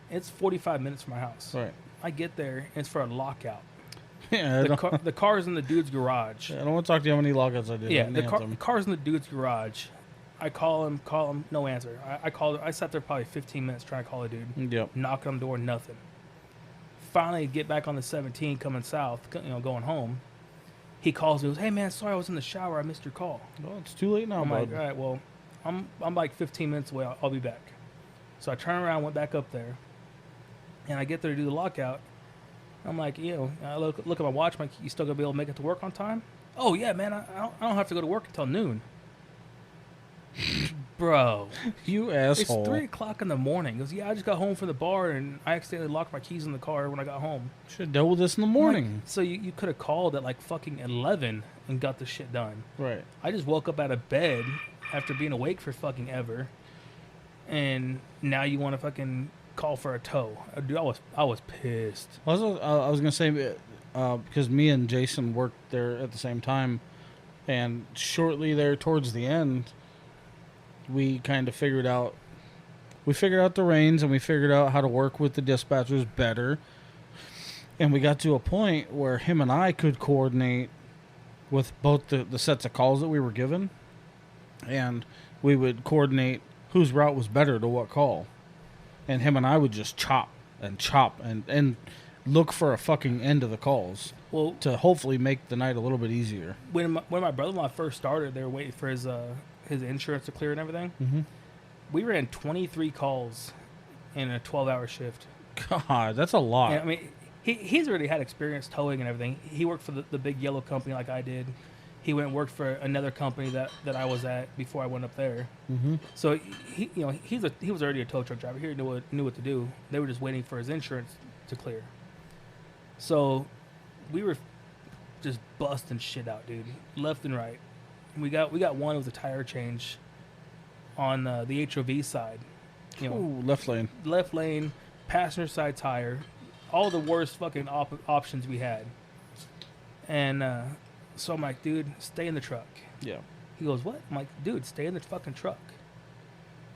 It's 45 minutes from my house. Right. I get there, and it's for a lockout. Yeah. The car's in the dude's garage. I don't want to talk to you how many lockouts I did. Yeah, in the Anthem. car's in the dude's garage. I call him, no answer. I sat there probably 15 minutes trying to call the dude. Yep. Knock on the door, nothing. Finally, get back on the 17 coming south, going home. He calls me, goes, hey man, sorry I was in the shower, I missed your call. Well, it's too late now, I'm bud. like, all right, well, I'm like 15 minutes away, I'll be back. So I turn around, went back up there, and I get there to do the lockout. I'm like, I look at my watch, I'm like, you still gonna be able to make it to work on time? Oh yeah, man, I don't have to go to work until noon. Bro, You asshole. it's 3 o'clock in the morning. He goes, yeah, I just got home from the bar and I accidentally locked my keys in the car when I got home. Should have dealt with this in the I'm morning. like, so you could have called at like fucking 11 and got the shit done. Right. I just woke up out of bed after being awake for fucking ever, and now you want to fucking call for a tow. Dude, I was pissed. Also, I was gonna say because me and Jason worked there at the same time, and shortly there towards the end, we kind of figured out the reins, and we figured out how to work with the dispatchers better. And we got to a point where him and I could coordinate with both the sets of calls that we were given, and we would coordinate whose route was better to what call. And him and I would just chop and look for a fucking end of the calls. Well, To hopefully make the night a little bit easier. when my brother-in-law first started, they were waiting for his insurance to clear and everything. Mm-hmm. We ran 23 calls in a 12-hour shift. God, that's a lot. And, I mean, he's already had experience towing and everything. He worked for the big yellow company like I did. He went and worked for another company that I was at before I went up there. Mm-hmm. So he was already a tow truck driver. He knew what to do. They were just waiting for his insurance to clear. So we were just busting shit out, dude, left and right. We got one with a tire change on the HOV side. Ooh, left lane. Left lane, passenger side tire, all the worst fucking options we had. And so I'm like, dude, stay in the truck. Yeah. He goes, what? I'm like, dude, stay in the fucking truck.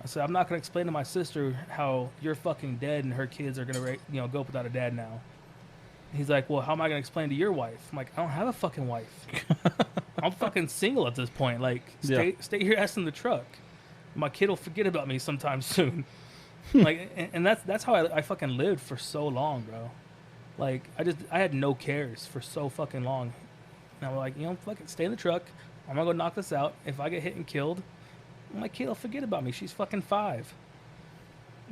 I said, I'm not going to explain to my sister how you're fucking dead and her kids are going to, go up without a dad now. He's like, well, how am I going to explain to your wife? I'm like, I don't have a fucking wife. I'm fucking single at this point. Like, stay your ass in the truck. My kid will forget about me sometime soon. Like, and that's how I fucking lived for so long, bro. Like, I had no cares for so fucking long. And I'm like, fucking stay in the truck. I'm gonna go knock this out. If I get hit and killed, my kid will forget about me. She's fucking 5.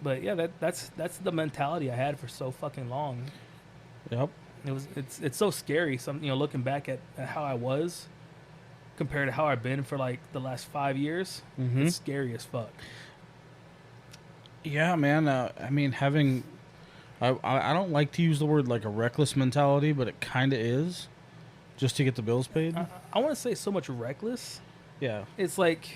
But yeah, that's the mentality I had for so fucking long. Yep. It's so scary. Looking back at how I was compared to how I've been for like the last 5 years. Mm-hmm. It's scary as fuck. Yeah, man. I mean, I don't like to use the word like a reckless mentality, but it kind of is, just to get the bills paid. I want to say so much reckless. Yeah. It's like,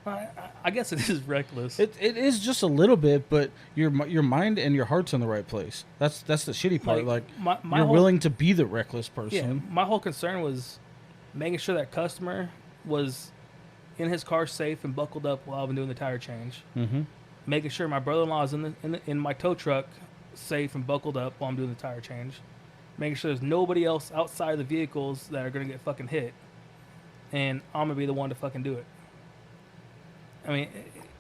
I guess it is reckless. It is just a little bit, but your mind and your heart's in the right place. That's the shitty part. Like you're willing to be the reckless person. Yeah, my whole concern was making sure that customer was in his car safe and buckled up while I've been doing the tire change. Mm-hmm. Making sure my brother-in-law is in my tow truck safe and buckled up while I'm doing the tire change. Making sure there's nobody else outside of the vehicles that are going to get fucking hit. And I'm going to be the one to fucking do it. I mean,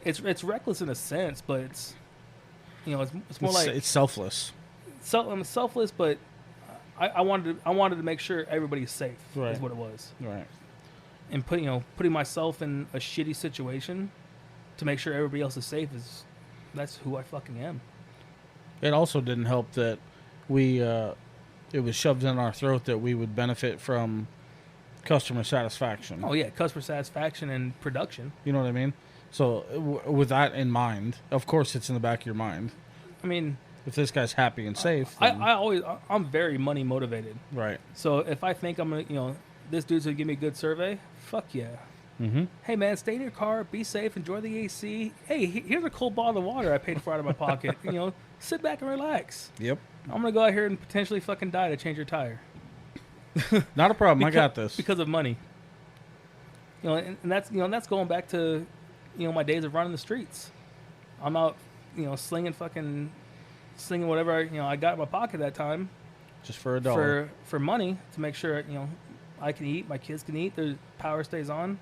it's reckless in a sense, but it's more like... It's selfless. I'm selfless, but I wanted to make sure everybody's safe, right. Is what it was. Right. And putting myself in a shitty situation to make sure everybody else is safe that's who I fucking am. It also didn't help that it was shoved in our throat that we would benefit from customer satisfaction. Oh yeah, customer satisfaction and production. You know what I mean? So with that in mind, of course it's in the back of your mind. I mean, if this guy's happy and safe, I'm very money motivated. Right. So if I think I'm gonna, this dude's gonna give me a good survey, fuck yeah. Mm-hmm. Hey man, stay in your car, be safe, enjoy the AC. Hey, here's a cold bottle of water I paid for out of my pocket. Sit back and relax. Yep. I'm gonna go out here and potentially fucking die to change your tire. Not a problem. I got this. Because of money. And that's going back to, my days of running the streets. I'm out, slinging whatever I got in my pocket that time. Just for $1. For money to make sure I can eat, my kids can eat, the power stays on.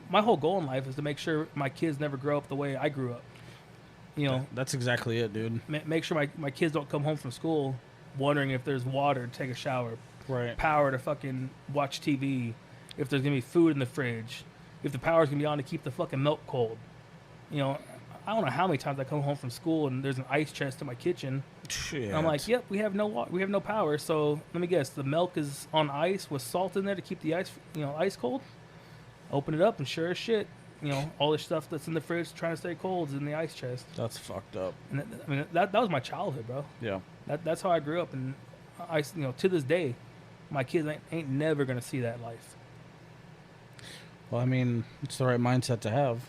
My whole goal in life is to make sure my kids never grow up the way I grew up. That's exactly it, dude. Make sure my kids don't come home from school wondering if there's water to take a shower, right? Power to fucking watch TV, if there's gonna be food in the fridge, if the power's gonna be on to keep the fucking milk cold. I don't know how many times I come home from school and there's an ice chest in my kitchen. Shit. And I'm like, yep, we have no power. So let me guess, the milk is on ice with salt in there to keep the ice, ice cold. Open it up and sure as shit, all the stuff that's in the fridge trying to stay cold is in the ice chest. That's fucked up. And that was my childhood, bro. Yeah. That's how I grew up, and to this day, my kids ain't never gonna see that life. Well, I mean, it's the right mindset to have.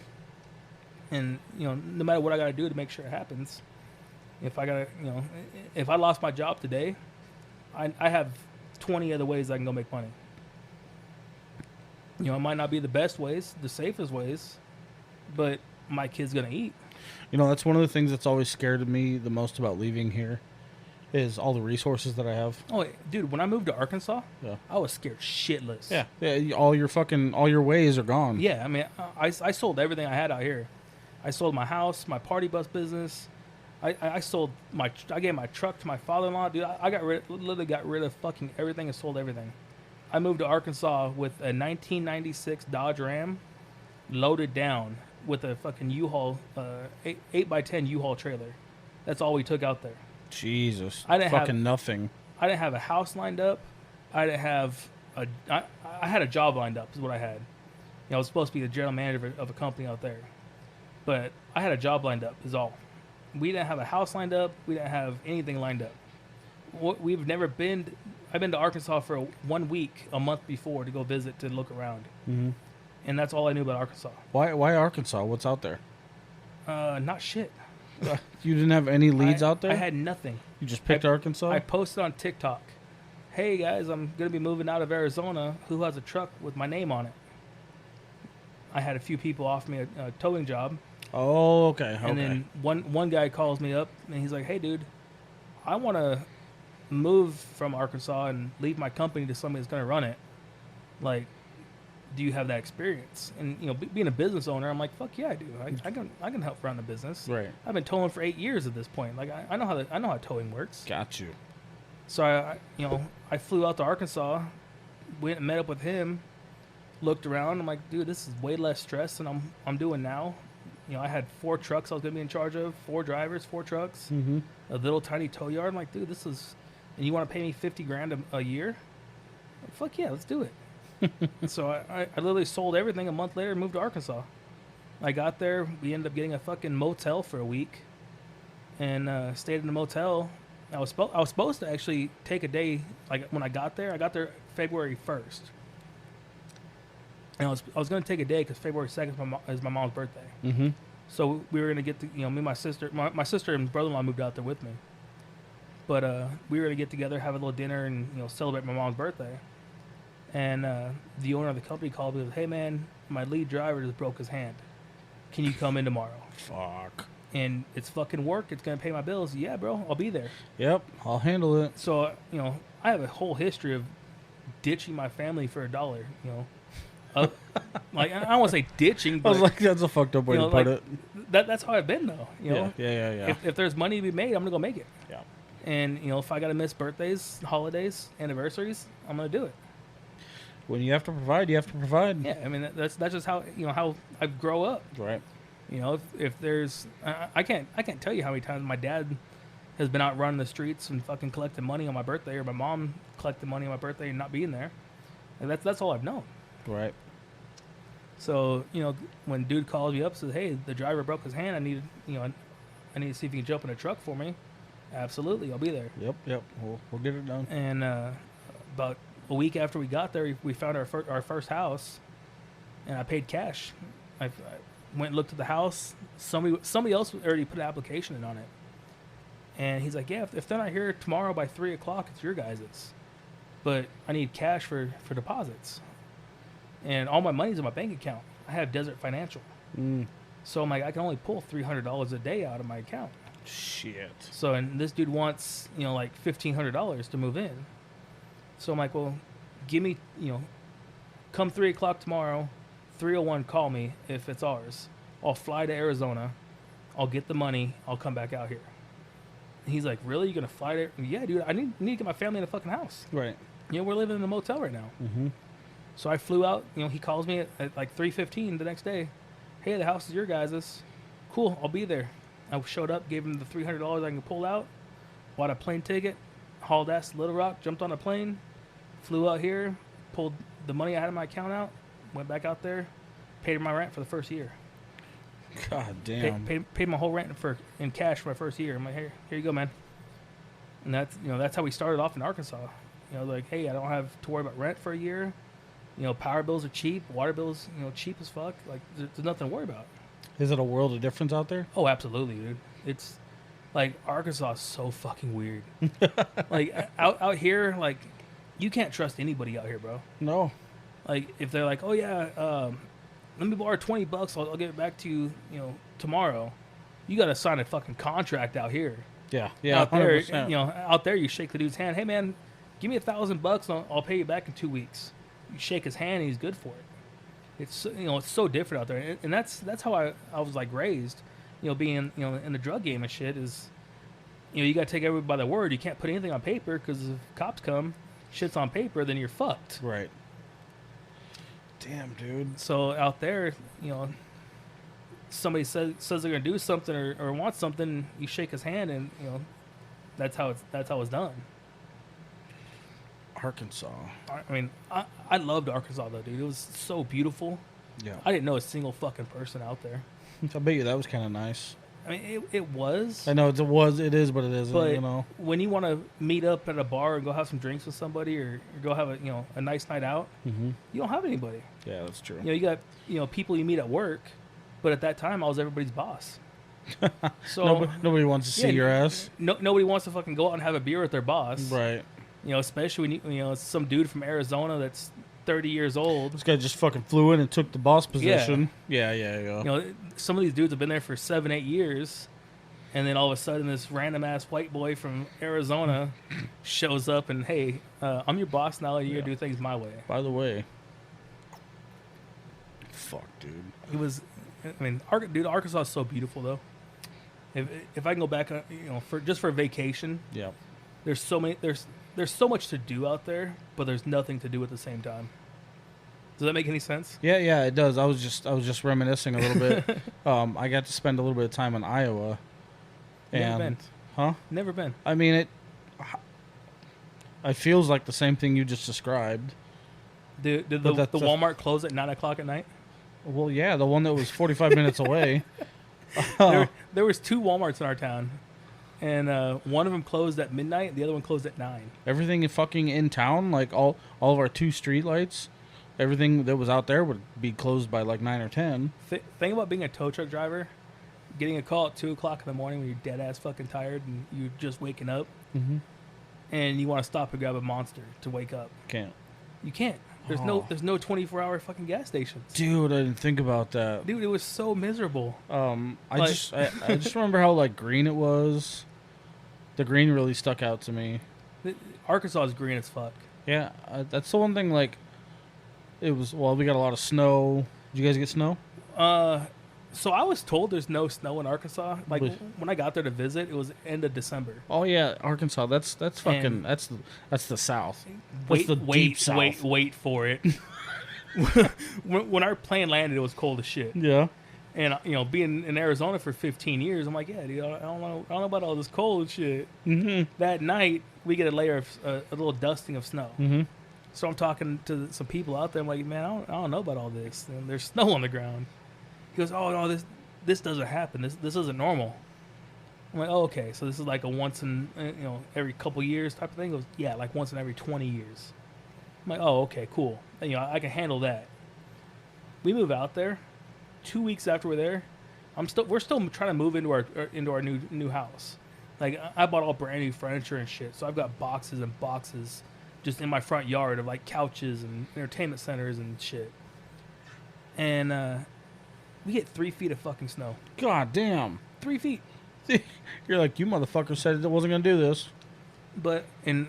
And no matter what I gotta do to make sure it happens, if I lost my job today, I have 20 other ways I can go make money. It might not be the best ways, the safest ways, but my kid's gonna eat. That's one of the things that's always scared me the most about leaving here, is all the resources that I have. Oh, dude, when I moved to Arkansas, yeah, I was scared shitless. Yeah, all your ways are gone. Yeah, I mean, I sold everything I had out here. I sold my house, my party bus business. I gave my truck to my father-in-law. Dude, I literally got rid of fucking everything and sold everything. I moved to Arkansas with a 1996 Dodge Ram, loaded down with a fucking U-Haul, 8x10 U-Haul trailer. That's all we took out there. Jesus. Nothing. I didn't have a house lined up. I didn't have I had a job lined up is what I had. I was supposed to be the general manager of a company out there. But I had a job lined up is all. We didn't have a house lined up. We didn't have anything lined up. I've been to Arkansas for 1 week, a month before, to go visit, to look around. Mm-hmm. And that's all I knew about Arkansas. Why Arkansas? What's out there? Not shit. You didn't have any leads out there? I had nothing. You just picked Arkansas? I posted on TikTok, hey guys, I'm going to be moving out of Arizona. Who has a truck with my name on it? I had a few people offer me a towing job. Oh, okay. And then one guy calls me up and he's like, "Hey, dude, I want to move from Arkansas and leave my company to somebody that's going to run it. Like, do you have that experience?" And being a business owner, I'm like, "Fuck yeah, I do. I can help run the business. Right. I've been towing for 8 years at this point. Like, I know how towing works." Got you. So I flew out to Arkansas, went and met up with him, looked around. I'm like, "Dude, this is way less stress than I'm doing now." I had 4 trucks I was gonna be in charge of, 4 drivers, 4 trucks, a little tiny tow yard. I'm like, "Dude, this is," and you want to pay me $50,000 a year? Like, fuck yeah, let's do it. So I literally sold everything a month later and moved to Arkansas. I got there. We ended up getting a fucking motel for a week, and stayed in the motel. I was supposed to actually take a day. Like when I got there February 1st, and I was going to take a day because February 2nd is my mom's birthday. Mm-hmm. So we were going to get to, me and my sister and brother-in-law moved out there with me. But we were going to get together, have a little dinner, and celebrate my mom's birthday. And the owner of the company called me and said, "Hey man, my lead driver just broke his hand. Can you come in tomorrow?" Fuck. And it's fucking work. It's going to pay my bills. Yeah, bro, I'll be there. Yep, I'll handle it. So, I have a whole history of ditching my family for $1, like, I don't want to say ditching, but I was like, that's a fucked up way to put it. That's how I've been, though. Yeah. If there's money to be made, I'm going to go make it. Yeah. And, if I got to miss birthdays, holidays, anniversaries, I'm going to do it. When you have to provide, you have to provide. Yeah, I mean, that's just how, how I grow up. Right. If there's, I can't tell you how many times my dad has been out running the streets and fucking collecting money on my birthday, or my mom collecting money on my birthday and not being there. And that's all I've known. Right. So when dude calls me up and says, "Hey, the driver broke his hand. I need to see if you can jump in a truck for me." Absolutely, I'll be there. Yep. We'll get it done. And about a week after we got there, we found our first house, and I paid cash. I went and looked at the house. Somebody else already put an application in on it. And he's like, "Yeah, if they're not here tomorrow by 3 o'clock, it's your guys's. But I need cash for deposits. And all my money's in my bank account. I have Desert Financial. So I'm like, I can only pull $300 a day out of my account." Shit. So, and this dude wants, like $1,500 to move in. So I'm like, "Well, give me, come 3 o'clock tomorrow, 3:01, call me if it's ours. I'll fly to Arizona. I'll get the money. I'll come back out here." And he's like, "Really? You going to fly there?" "Yeah, dude, I need to get my family in a fucking house. Right. We're living in a motel right now." Mm-hmm. So I flew out. He calls me at like 3:15 the next day. "Hey, the house is your guys's." "Cool, I'll be there." I showed up, gave him the $300 I can pull out, bought a plane ticket, hauled ass to Little Rock, jumped on a plane, flew out here, pulled the money I had in my account out, went back out there, paid my rent for the first year. God damn. Paid my whole rent in cash for my first year. I'm like, "Here you go, man." And that's how we started off in Arkansas. Like, "Hey, I don't have to worry about rent for a year. Power bills are cheap, water bills, cheap as fuck. Like, there's nothing to worry about." Is it a world of difference out there? Oh, absolutely, dude. It's like Arkansas is so fucking weird. Like out here, like you can't trust anybody out here, bro. No. Like if they're like, "Oh yeah, let me borrow $20. I'll give it back to you, tomorrow." You got to sign a fucking contract out here. Yeah. Out there, 100%. out there, you shake the dude's hand. "Hey man, give me $1,000. I'll pay you back in 2 weeks." You shake his hand, and he's good for it. It's it's so different out there, and that's how I was like raised. Being in the drug game and shit is, you got to take everybody by the word. You can't put anything on paper because if cops come, shit's on paper, then you're fucked. Right. Damn, dude. So out there, somebody says they're gonna do something or want something, you shake his hand, and that's how it's done. Arkansas. I mean, I loved Arkansas though, dude. It was so beautiful. Yeah. I didn't know a single fucking person out there. I bet you that was kind of nice. I mean, it was. I know it is, but it isn't. But when you want to meet up at a bar and go have some drinks with somebody, or go have a nice night out, you don't have anybody. Yeah, that's true. You got people you meet at work, but at that time I was everybody's boss. So nobody wants to see your ass. Nobody wants to fucking go out and have a beer with their boss. Right. Especially when you some dude from Arizona that's 30 years old. This guy just fucking flew in and took the boss position. Yeah. You know, some of these dudes have been there for 7-8 years, and then all of a sudden this random ass white boy from Arizona shows up and, hey, I'm your boss now. You gotta do things my way. By the way, fuck, dude. He was, I mean, Arkansas is so beautiful though. If I can go back, you know, for a vacation, Yeah. there's so much to do out there, but there's nothing to do at the same time. Does that make any sense? Yeah, it does. I was just reminiscing a little bit. I got to spend a little bit of time in Iowa. Never been. Huh? Never been. I mean, it feels like the same thing you just described. Did the Walmart close at 9 o'clock at night? Well, yeah, the one that was 45 minutes away. There was 2 Walmarts in our town, and one of them closed at midnight. The other one closed at 9. Everything fucking in town, like all of our 2 street lights, everything that was out there would be closed by like 9 or 10. Thing about being a tow truck driver, getting a call at 2 o'clock in the morning when you're dead ass fucking tired and you're just waking up, and you want to stop and grab a Monster to wake up. Can't. You can't. There's no 24-hour fucking gas stations. Dude, I didn't think about that. Dude, it was so miserable. I just remember how like green it was. The green really stuck out to me. Arkansas is green as fuck. Yeah, that's the one thing. Like, it was. Well, we got a lot of snow. Did you guys get snow? So I was told there's no snow in Arkansas. Like when I got there to visit, it was end of December. Oh yeah, Arkansas. That's fucking. That's the South. Wait, the deep South. Wait for it. when our plane landed, it was cold as shit. Yeah. And you know, being in Arizona for 15 years, I'm like, yeah, dude, I don't know about all this cold shit. Mm-hmm. That night, we get a layer of a little dusting of snow. Mm-hmm. So I'm talking to some people out there. I'm like, man, I don't know about all this. And there's snow on the ground. He goes, oh no, this doesn't happen. This isn't normal. I'm like, oh, okay, so this is like a once in every couple years type of thing. He goes, yeah, like once in every 20 years. I'm like, oh, okay, cool. And, I can handle that. We move out there. 2 weeks after we're there, we're still trying to move into our new house. Like I bought all brand new furniture and shit, so I've got boxes and boxes just in my front yard of like couches and entertainment centers and shit. And we get 3 feet of fucking snow. God damn. 3 feet. You're like, you motherfucker said it wasn't gonna do this. But in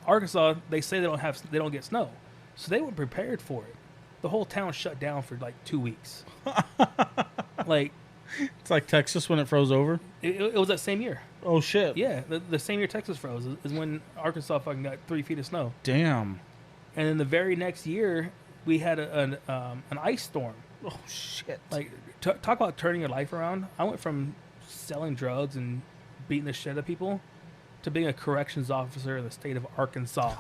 Arkansas, they say they don't get snow, so they were prepared for it. The whole town shut down for like 2 weeks. Like, it's like Texas when it froze over. It was that same year. Oh shit. Yeah, the same year Texas froze is when Arkansas fucking got 3 feet of snow. Damn. And then the very next year, we had an ice storm. Oh shit. Like, talk about turning your life around. I went from selling drugs and beating the shit out of people to being a corrections officer in the state of Arkansas.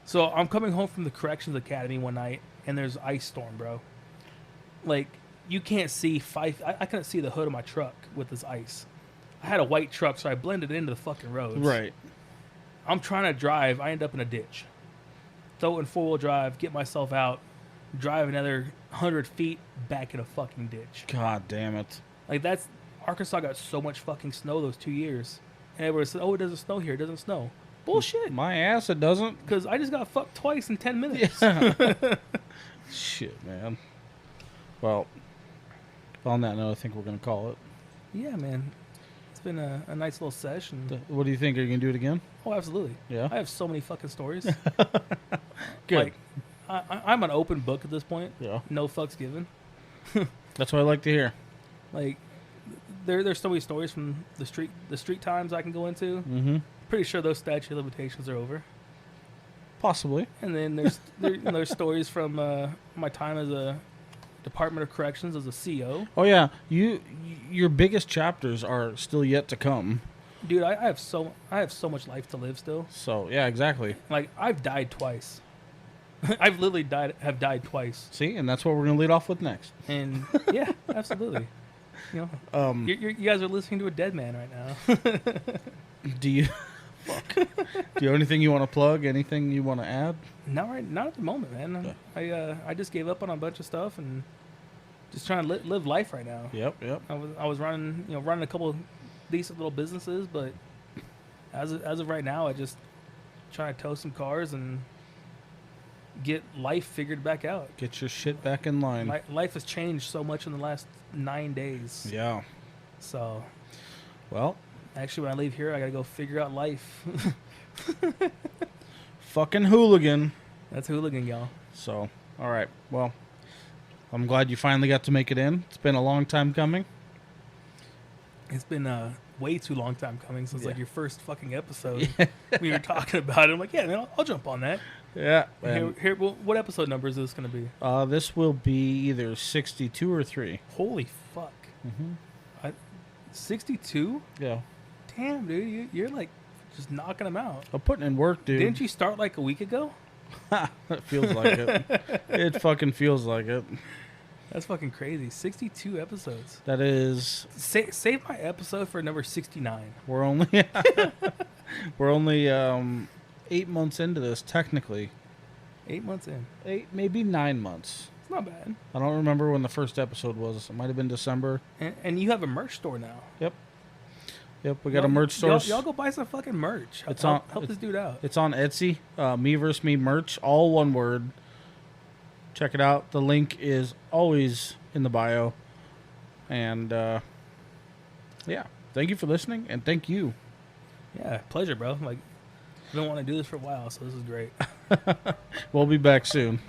So I'm coming home from the corrections academy one night, and there's ice storm, bro. Like, you can't see I couldn't see the hood of my truck with this ice. I had a white truck, so I blended into the fucking roads. Right. I'm trying to drive. I end up in a ditch. Throw it in 4-wheel drive, get myself out, drive another 100 feet back in a fucking ditch. God damn it. Like, Arkansas got so much fucking snow those 2 years. And everybody said, oh, it doesn't snow here. It doesn't snow. Bullshit. My ass, it doesn't. Because I just got fucked twice in 10 minutes. Yeah. Shit, man. Well, on that note, I think we're going to call it. Yeah, man. It's been a nice little session. What do you think? Are you going to do it again? Oh, absolutely. Yeah? I have so many fucking stories. Good. Like, I'm an open book at this point. Yeah. No fucks given. That's what I like to hear. Like, there's so many stories from the street times I can go into. Mm-hmm. Pretty sure those statute of limitations are over. Possibly. And then there's stories from my time as a Department of Corrections as a CO. Oh yeah, your biggest chapters are still yet to come. Dude, I have so much life to live still. So yeah, exactly. Like, I've died twice. I've literally died twice. See, and that's what we're gonna lead off with next. And yeah, absolutely. You guys are listening to a dead man right now. Do you? Fuck. Do you have anything you want to plug? Anything you want to add? Not at the moment, man. Yeah. I just gave up on a bunch of stuff and just trying to live life right now. Yep. I was running a couple of decent little businesses, but as of right now, I just try to tow some cars and get life figured back out. Get your shit back in line. Life has changed so much in the last 9 days. Yeah. So, well, actually, when I leave here, I gotta go figure out life. fucking Hooligan. That's Hooligan, y'all. So, all right. Well, I'm glad you finally got to make it in. It's been a long time coming. It's been a way too long time coming since like your first fucking episode. Yeah. We were talking about it. I'm like, yeah, man, I'll jump on that. Yeah. Here, well, what episode number is this going to be? This will be either 62 or 3. Holy fuck. 62? Yeah. Damn, dude, you're like just knocking them out. I'm putting in work, dude. Didn't you start like a week ago? It feels like it. It fucking feels like it. That's fucking crazy. 62 episodes. That is. Save my episode for number 69. We're only 8 months into this, technically. 8 months in. 8, maybe 9 months. It's not bad. I don't remember when the first episode was. It might have been December. And you have a merch store now. Yep, we got a merch store. Y'all go buy some fucking merch. Help this dude out. It's on Etsy. Me vs. Me merch, all one word. Check it out. The link is always in the bio. And yeah, thank you for listening, and thank you. Yeah, pleasure, bro. Like, I've been wanting to do this for a while, so this is great. We'll be back soon.